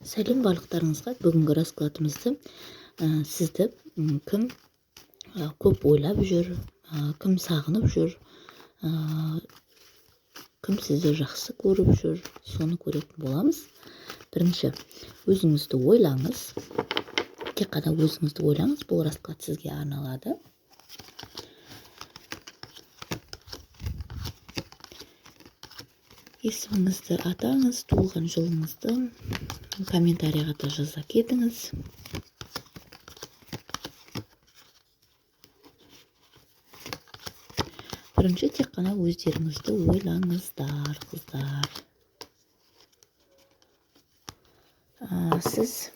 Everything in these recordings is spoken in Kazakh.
Сәлем барлықтарыңызға. Бүгінгі раскладымызды сізді кім көп ойлап жүр, кім сағынып жүр, кім сізді жақсы көріп жүр, соны көретін боламыз. Бірінші, өзіңізді ойлаңыз. Тек қана өзіңізді ойлаңыз, бұл расклад сізге арналады. Есіміңізді атаңыз, туылған жылыңызды комментарийға да жаза кетіңіз. Бірінші, тек қана өздеріңізді ойлаңыздар, қыздар. Сіз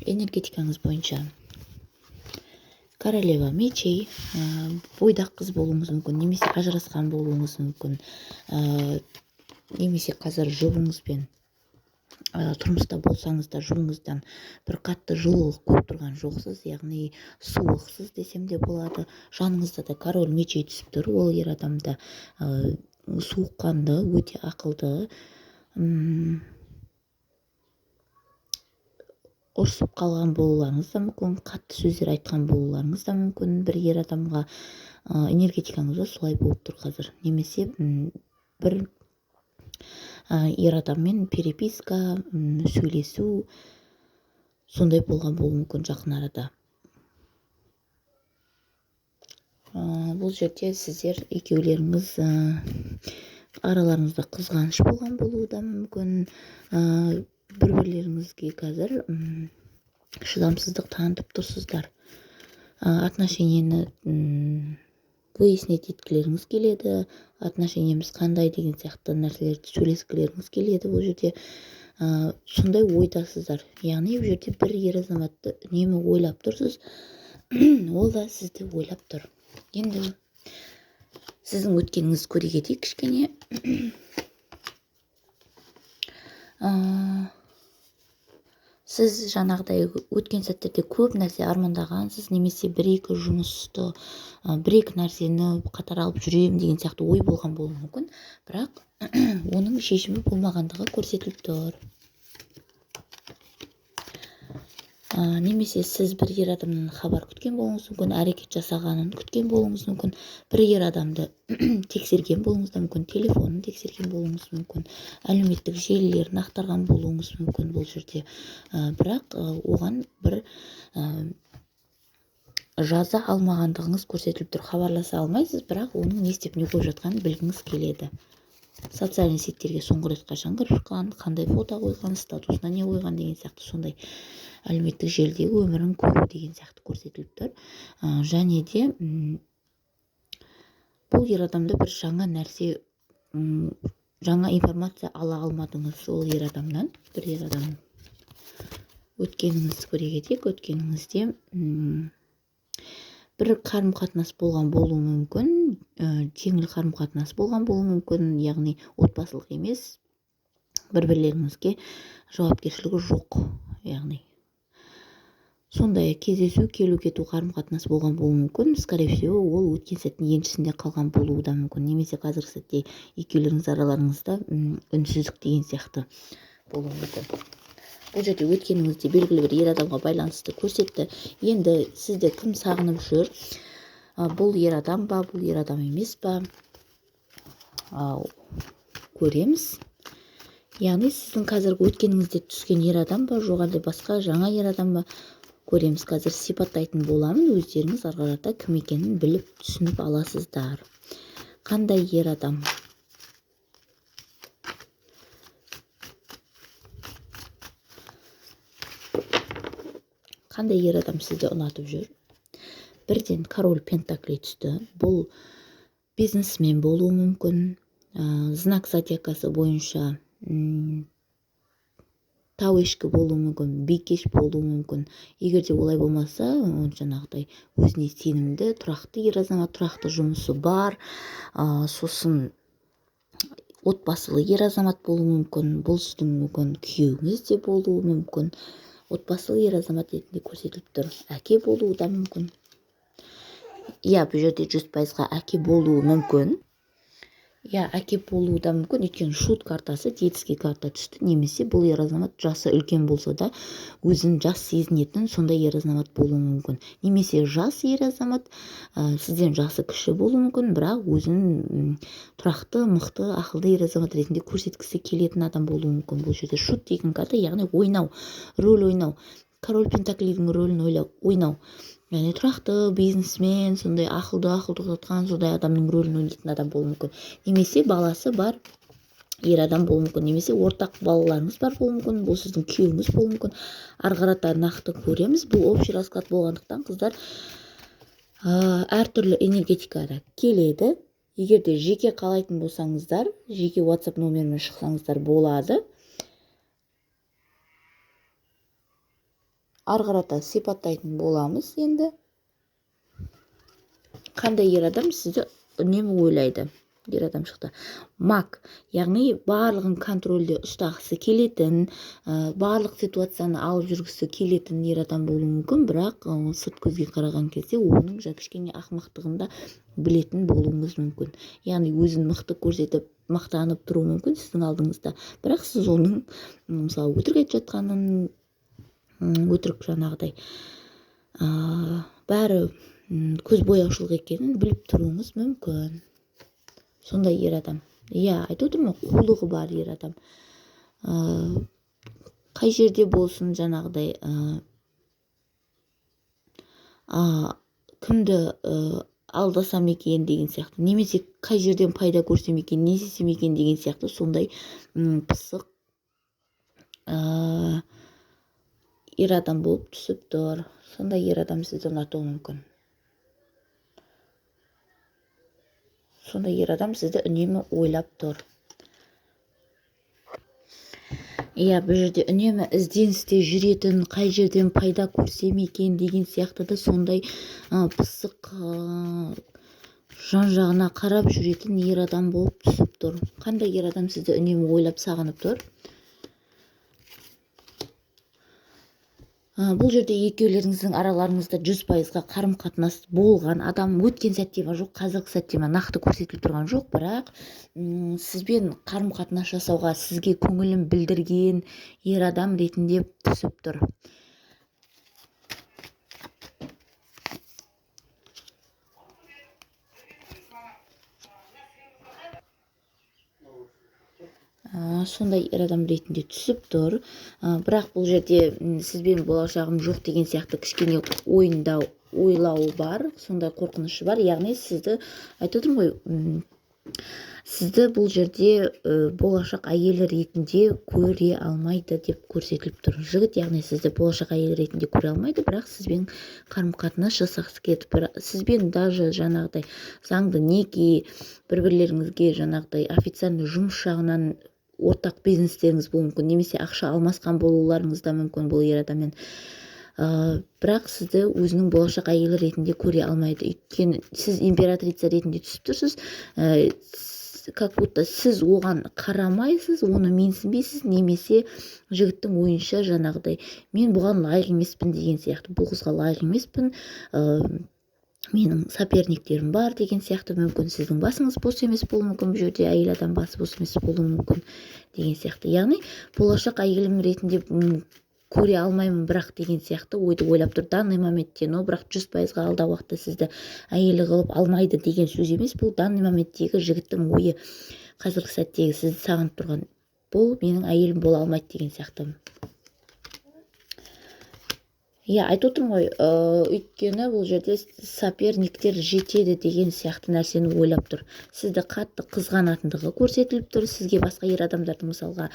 энергетикаңыз бойынша королева мечей, бойдақ қыз болуыңыз мүмкін, немесе ажырасқан болуыңыз мүмкін, немесе қазір жұбыңызбен тұрмыста болсаңыз да жұбыңыздан бір қатты жылылық көріп тұрған жоқсыз, яғни суықсыз десем де болады. Жаныңызда да король мечей түсіп тұр. Ол ер адамда суыққанды, өте ақылды, ұрсып қалған болуларыңыз да мүмкін, қатты сөздер айтқан болуларыңыз да мүмкін. Бір ер адамға энергетикаңызда солай болып тұр қазір. Немесе бір ер адаммен переписка, сөйлесу, сондай болған болуы мүмкін жақын арада. Бұл жерде сіздер екеулеріңіз араларыңызда қызғаныш болған болуы да мүмкін. Бір-бірлеріңізге қазір шыдамсыздық танытып тұрсыздар. Отношениені выяснить еткілеріңіз келеді, отношениеміз қандай деген сияқты нәрселерді сөйлескілеріңіз келеді. Бұл жерде сондай ойдасыздар. Яғни бұл жерде бір ер азаматты үнемі ойлап тұрсыз, ол да сізді ойлап тұр. Енді сіздің өткеніңіз көре кетейік кішкене. Сіз жаңағыдай өткен сәттерде көп нәрсе армандағансыз, немесе бір-екі жұмысты, бір-екі нәрсені қатар алып жүрем деген сияқты ой болған болуы мүмкін, бірақ оның шешімі болмағандығы көрсетіліп тұр. Немесе сіз бір ер адамнан хабар күткен болуыңыз мүмкін, әрекет жасағанын күткен болуыңыз мүмкін, бір ер адамды тексерген болуыңыз мүмкін, телефонын тексерген болуыңыз мүмкін, әлеуметтік желілерін ақтарған болуыңыз мүмкін бұл жерде. Бірақ оған бір жаза алмағандығыңыз көрсетіліп тұр. Хабарласа алмайсыз, бірақ оның не істеп не қойып жатқанын білгіңіз келеді. Социальный сеттерге соңғы рет қашан кірген, қандай фото қойған, статусына не қойған деген сияқты сондай әлеуметтік желідегі өмірін көру деген сияқты көрсетіліп тұр. Және де бұл ер адамда бір жаңа нәрсе, жаңа информация ала алмадыңыз ол ер адамнан. Бір ер адам өткеніңізді көре кетейік. Өткеніңізде бір қарым-қатынас болған болуы мүмкін, жеңіл қарым-қатынас болған болуы мүмкін, яғни отбасылық емес, бір-бірлеріңізге жауапкершілігі жоқ, яғни сондай кездесу, келу-кету қарым-қатынас болған болуы мүмкін. Скорее всего, ол өткен сәттің еншісінде қалған болуы да мүмкін. Немесе қазіргі сәтте екеулеріңіз араларыңызда үнсіздік деген сияқты болуы мүмкін. Бұл жерде өткеніңізде белгілі бір ер адамға байланысты көрсетті. Енді сізді кім сағынып жүр? Бұл ер адам ба, бұл ер адам емес па? Көреміз. Яғни сіздің қазіргі өткеніңізде түскен ер адам ба, жоқ әлде басқа жаңа ер адам ба? Көреміз. Қазір сипаттайтын боламын. Өздеріңіз ары қарата кім екенін біліп түсініп аласыздар. Қандай ер адам? Қандай ер адам сізді ұнатып жүр? Бірден король пентакли түсті. Бұл бизнесмен болуы мүмкін, знак зодиакасы бойынша тау ешкі болуы мүмкін, бикеш болуы мүмкін. Егер де олай болмаса, жаңағыдай өзіне сенімді, тұрақты ер азамат, тұрақты жұмысы бар, сосын отбасылы ер азамат болуы мүмкін. Бұл сіздің мүмкін күйеуіңіз де болуы мүмкін. Отбасылы ер азамат ретінде көрсетіліп тұр. Әке болуы да мүмкін. Бұл жерде 100%-ға әке болуы мүмкін. иә, әке болуы да мүмкін, өйткені шут картасы, детский карта түсті. Немесе бұл ер азамат жасы үлкен болса да өзін жас сезінетін сондай ер азамат болуы мүмкін. Немесе жас ер азамат сізден жасы кіші болуы мүмкін, бірақ өзін тұрақты, мықты, ақылды ер азамат ретінде көрсеткісі келетін адам болуы мүмкін. Бұл жерде шут деген карта, яғни ойнау, рөл ойнау, король пентаклидің рөлін ойнау. Яғни тұрақты бизнесмен, сондай ақылды жатқан сондай адамның рөлін ойнайтын адам болуы мүмкін. Немесе баласы бар ер адам болуы мүмкін. Немесе ортақ балаларыңыз бар болуы мүмкін. Бұл сіздің күйеуіңіз болуы мүмкін. Ары қарата нақты көреміз. Бұл общий расклад болғандықтан қыздар әртүрлі энергетикада келеді. Егер де жеке қалайтын болсаңыздар, жеке WhatsApp номерімен шықсаңыздар болады. Ары қарата сипаттайтын боламыз енді. Қандай ер адам сізді үнемі ойлайды? Ер адам шықты. Маг, яғни барлығын контрольде ұстағысы келетін, барлық ситуацияны алып жүргісі келетін ер адам болуы мүмкін, бірақ сырт көзге қараған кезде оның кішкене ақымақтығында білетін болуыңыз мүмкін. Яғни өзін мықты көрсетіп, мақтанып тұру мүмкін сіздің алдыңызда, бірақ сіз оның мысалы өтірік айтып жатқанын, өтірік жаңағыдай бәрі көз бояушылық екенін біліп тұруыңыз мүмкін. Сондай ер адам. Иә, айтып отырмын, қулығы бар ер адам. Қай жерде болсын жаңағыдай кімді алдасам екен деген сияқты, немесе қай жерден пайда көрсем екен, не істесем екен деген сияқты сондай пысық ер адам болып түсіп тұр. Сондай ер адам сізді ұнатуы мүмкін. Сондай ер адам сізді үнемі ойлап тұр. Иә, бұл жерде үнемі ізденісте жүретін, қай жерден пайда көрсем екен деген сияқты да сондай пысық жан-жағына қарап жүретін ер адам болып түсіп тұр. Қандай ер адам сізді үнемі ойлап сағынып тұр? Бұл жерде екеулеріңіздің араларыңызда 100%-ға қарым-қатынас болған адам өткен сәтте ма жоқ, қазіргі сәтте ма нақты көрсетіліп тұрған жоқ, бірақ сізбен қарым-қатынас жасауға сізге көңілін білдірген ер адам ретінде түсіп тұр. Сондай ер адам ретінде түсіп тұр, бірақ бұл жерде сізбен болашағым жоқ деген сияқты кішкене ойлауы бар, сондай қорқынышы бар. Яғни сізді айтып отырмын ғой, сізді бұл жерде болашақ әйелі ретінде көре алмайды деп көрсетіліп тұр. Жігіт, яғни сізді болашақ әйелі ретінде көре алмайды, бірақ сізбен қарым-қатынас жасағысы келеді. Сізбен даже жаңағыдай заңды неке, бір-бірлеріңізге жаңағыдай официальный жұмыс жағынан ортақ бизнестеріңіз болуы мүмкін, немесе ақша алмасқан болуларыңыз да мүмкін бұл ер адаммен. Бірақ сізді өзінің болашақ әйелі ретінде көре алмайды. Өйткені сіз императрица ретінде түсіп тұрсыз, как будто сіз оған қарамайсыз, оны менсінбейсіз, немесе жігіттің ойынша жаңағыдай мен бұған лайық емеспін деген сияқты, бұл қызға лайық емеспін, менің соперниктерім бар деген сияқты. Мүмкін сіздің басыңыз бос емес болуы мүмкін, бұл жерде әйел адам басы бос емес болуы мүмкін деген сияқты. Яғни болашақ әйелім ретінде көре алмаймын бірақ деген сияқты ойды ойлап тұр данный моментте, но бірақ 100%-ға алдағы уақытта сізді әйелі қылып алмайды деген сөз емес. Бұл данный моменттегі жігіттің ойы, қазіргі сәттегі сізді сағынып тұрған, бұл менің әйелім бола алмайды деген сияқты. Иә, айтып отырмын ғой, өйткені бұл жерде соперниктер жетеді деген сияқты нәрсені ойлап тұр. Сізді қатты қызғанатындығы көрсетіліп тұр. Сізге басқа ер адамдардың мысалға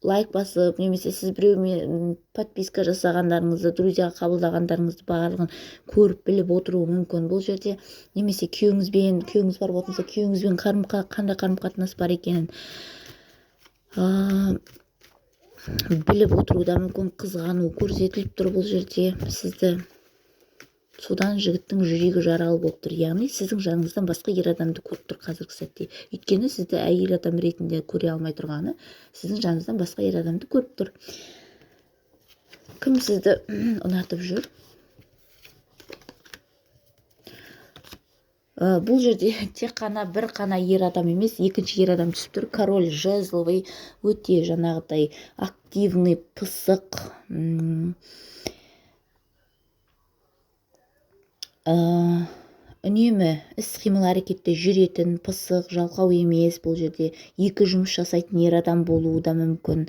лайк басып, немесе сіз біреумен подписка жасағандарыңызды, друзьяға қабылдағандарыңызды барлығын көріп біліп отыруы мүмкін. Бұл жерде немесе күйеуіңіз бар болса, күйеуіңізбен қандай қарым-қатынас бар екенін біліп отыруда мүмкін, қызғану көрсетіліп тұр бұл жерде сізді. Содан жігіттің жүрегі жаралы болып тұр. Яғни сіздің жаныңыздан басқа ер адамды көріп тұр қазіргі сәтте. Өйткені сізді әйел адам ретінде көре алмай тұрғаны, сіздің жаныңыздан басқа ер адамды көріп тұр. Кім сізді ұнатып жүр? бұл жерде тек қана бір қана ер адам емес, екінші ер адам түсіп тұр. Король жезловый, өте жаңағыдай активный, пысық, үнемі іс-қимыл әрекетте жүретін, пысық, жалқау емес. Бұл жерде екі жұмыс жасайтын ер адам болуы да мүмкін.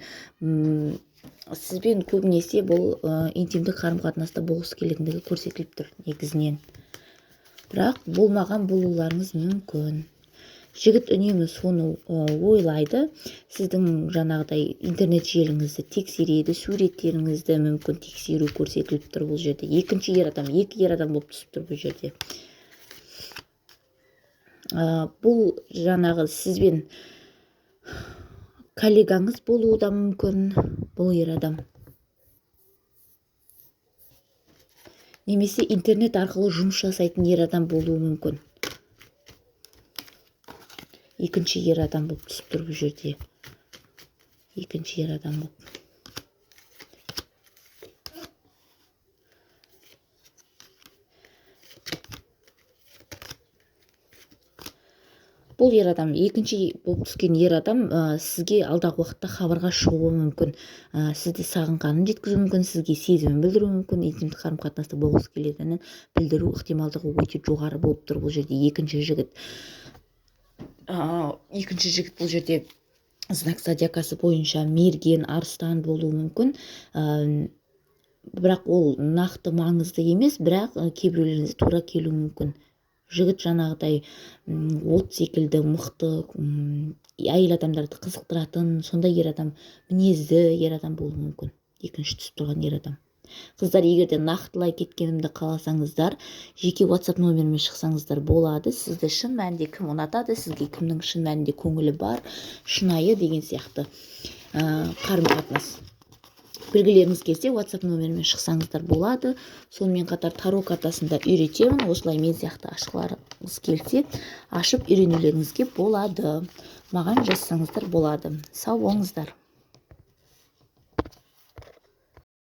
Сізбен көбінесе бұл интимдік қарым-қатынаста болғысы келетіндігі көрсетіліп тұр негізінен. Бірақ болмаған болуларыңыз мүмкін. Жігіт үнемі соны ойлайды. Сіздің жаңағыдай интернет желіңізді тексереді, суреттеріңізді мүмкін тексеру көрсетіліп тұр бұл жерде. Екінші ер адам, екі ер адам болып түсіп тұр бұл жерде. Бұл жаңағы сізбен коллегаңыз болуы да мүмкін, бұл ер адам. Немесе интернет арқылы жұмыс жасайтын ер адам болуы мүмкін. Екінші ер адам болып түсіп тұр бұл жерде. Екінші ер адам болып. Бұл ер адам, екінші болып түскен ер адам сізге алдағы уақытта хабарға шығуы мүмкін. Сізді сағынғанын жеткізуі мүмкін, сізге сезімін білдіруі мүмкін, интимдік қарым-қатынаста болғысы келетінін білдіру ықтималдығы өте жоғары болып тұр бұл жерде. Екінші жігіт бұл жерде знак зодиакасы бойынша мерген, арыстан болуы мүмкін. Бірақ ол нақты маңызды емес, бірақ кейбіреулеріңізге тура келуі мүмкін. Жігіт жаңағыдай от секілді мықты, әйел адамдарды қызықтыратын, сондай ер адам, мінезді ер адам болуы мүмкін. Екінші түсіп тұрған ер адам. Қыздар, егерде нақтылай кеткенімді қаласаңыздар, жеке WhatsApp номеріме шықсаңыздар болады. Сізді шын мәнінде кім ұнатады, сізге кімнің шын мәнінде көңілі бар, шынайы деген сияқты қарым-қатынас белгілеріңіз келсе, WhatsApp номеріме шықсаңыздар болады. Сонымен қатар таро картасында үйретемін. Осылай мен сияқты ашқыларыңыз келсе, ашып үйренулеріңізге болады. Маған жазсаңыздар болады. Сау болыңыздар.